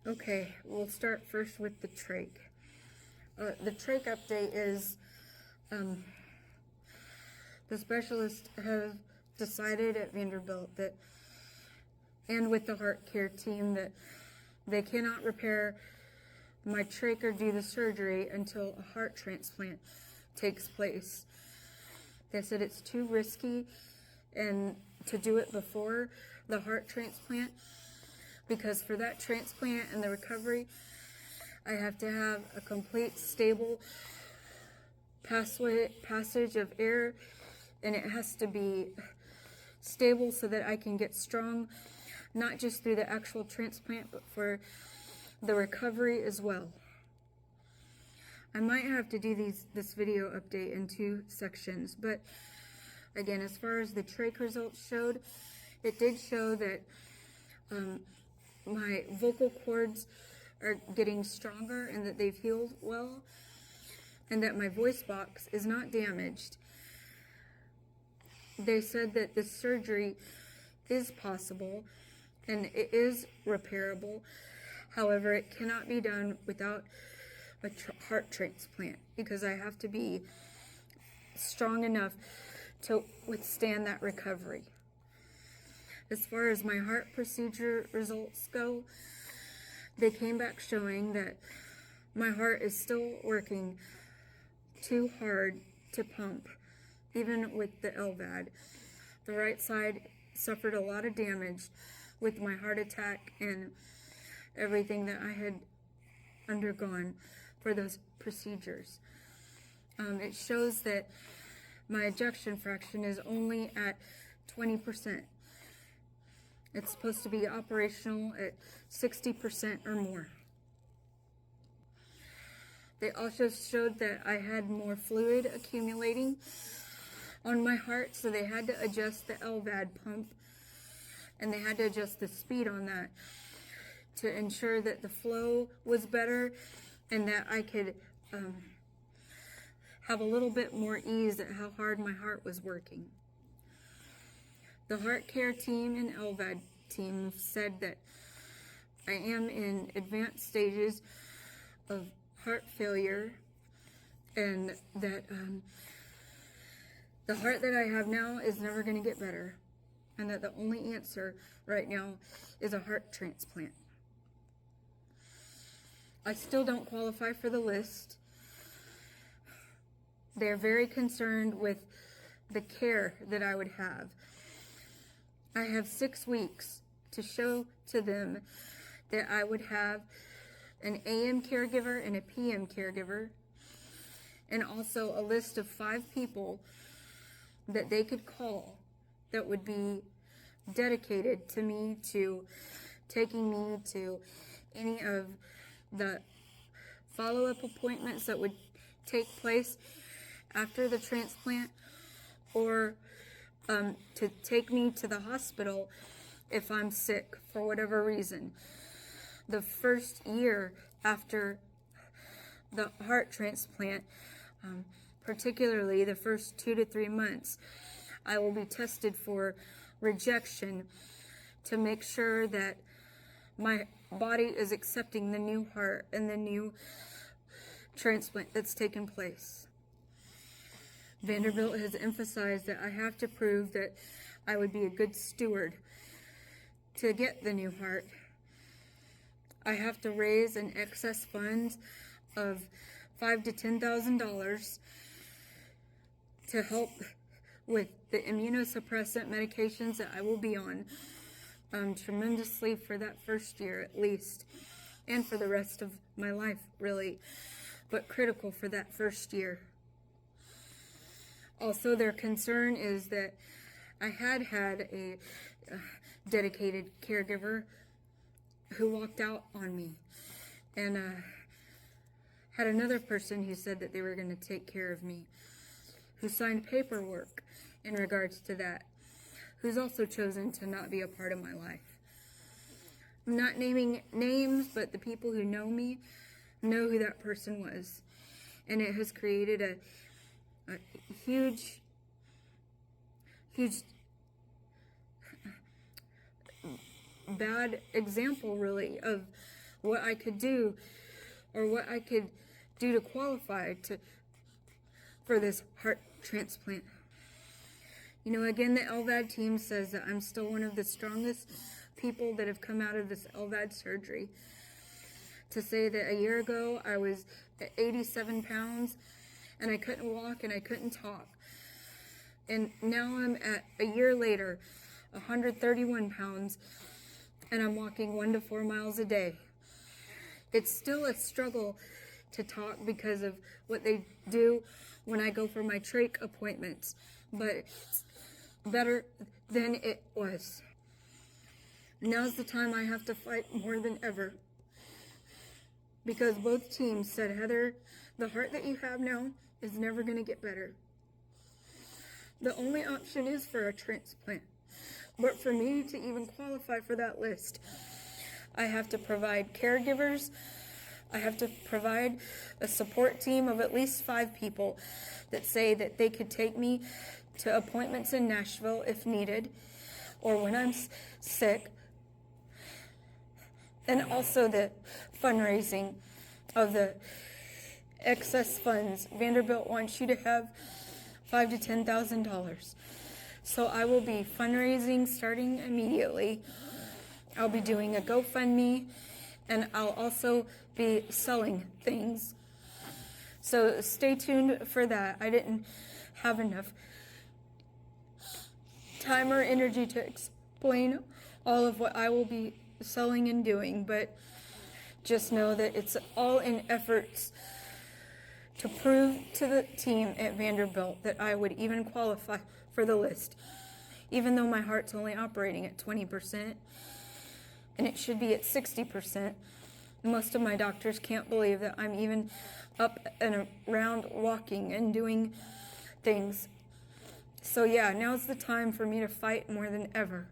Okay, we'll start first with the trach. The trach update is the specialists have decided at Vanderbilt that, and with the heart care team, that they cannot repair my trach or do the surgery until a heart transplant takes place. They said it's too risky and to do it before the heart transplant, because for that transplant and the recovery, I have to have a complete stable passage of air, and it has to be stable so that I can get strong, not just through the actual transplant, but for the recovery as well. I might have to do this video update in 2 sections, but again, as far as the trach results showed, it did show that my vocal cords are getting stronger and that they've healed well, and that my voice box is not damaged. They said that the surgery is possible and it is repairable. However, it cannot be done without a heart transplant, because I have to be strong enough to withstand that recovery. As far as my heart procedure results go, they came back showing that my heart is still working too hard to pump, even with the LVAD. The right side suffered a lot of damage with my heart attack and everything that I had undergone for those procedures. It shows that my ejection fraction is only at 20%. It's supposed to be operational at 60% or more. They also showed that I had more fluid accumulating on my heart, so they had to adjust the LVAD pump, and they had to adjust the speed on that to ensure that the flow was better and that I could have a little bit more ease at how hard my heart was working. The heart care team and LVAD team said that I am in advanced stages of heart failure, and that the heart that I have now is never going to get better, and that the only answer right now is a heart transplant. I still don't qualify for the list. They're very concerned with the care that I would have. I have 6 weeks to show to them that I would have an AM caregiver and a PM caregiver, and also a list of 5 people that they could call that would be dedicated to me, to taking me to any of the follow-up appointments that would take place after the transplant, or to take me to the hospital if I'm sick for whatever reason. The first year after the heart transplant, particularly the first 2 to 3 months, I will be tested for rejection to make sure that my body is accepting the new heart and the new transplant that's taken place. Vanderbilt has emphasized that I have to prove that I would be a good steward to get the new heart. I have to raise an excess fund of $5,000 to $10,000 to help with the immunosuppressant medications that I will be on tremendously for that first year at least, and for the rest of my life really, but critical for that first year. Also, their concern is that I had a dedicated caregiver who walked out on me, and had another person who said that they were going to take care of me, who signed paperwork in regards to that, who's also chosen to not be a part of my life. I'm not naming names, but the people who know me know who that person was, and it has created a huge bad example, really, of what I could do or what I could do to qualify for this heart transplant. You know, again, the LVAD team says that I'm still one of the strongest people that have come out of this LVAD surgery. To say that a year ago I was at 87 pounds and I couldn't walk and I couldn't talk. And now I'm at, a year later, 131 pounds and I'm walking 1 to 4 miles a day. It's still a struggle to talk because of what they do when I go for my trach appointments, but it's better than it was. Now's the time I have to fight more than ever, because both teams said, Heather, the heart that you have now is never going to get better. The only option is for a transplant. But for me to even qualify for that list, I have to provide caregivers. I have to provide a support team of at least 5 people that say that they could take me to appointments in Nashville if needed, or when I'm sick. And also the fundraising of the excess funds. Vanderbilt wants you to have $5,000 to $10,000. So I will be fundraising starting immediately. I'll be doing a GoFundMe, and I'll also be selling things. So stay tuned for that. I didn't have enough time or energy to explain all of what I will be selling and doing, but just know that it's all in efforts to prove to the team at Vanderbilt that I would even qualify for the list, even though my heart's only operating at 20% and it should be at 60%. Most of my doctors can't believe that I'm even up and around walking and doing things. So yeah, now's the time for me to fight more than ever.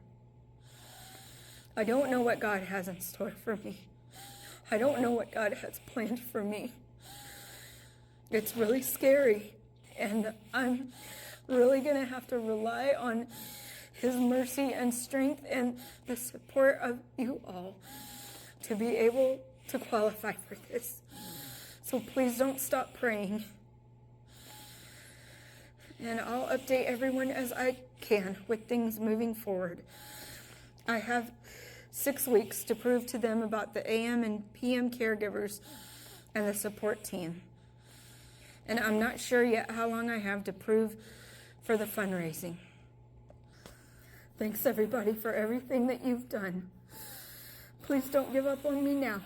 I don't know what God has in store for me. I don't know what God has planned for me. It's really scary, and I'm really going to have to rely on His mercy and strength and the support of you all to be able to qualify for this. So please don't stop praying. And I'll update everyone as I can with things moving forward. I have 6 weeks to prove to them about the AM and PM caregivers and the support team. And I'm not sure yet how long I have to prove for the fundraising. Thanks everybody for everything that you've done. Please don't give up on me now.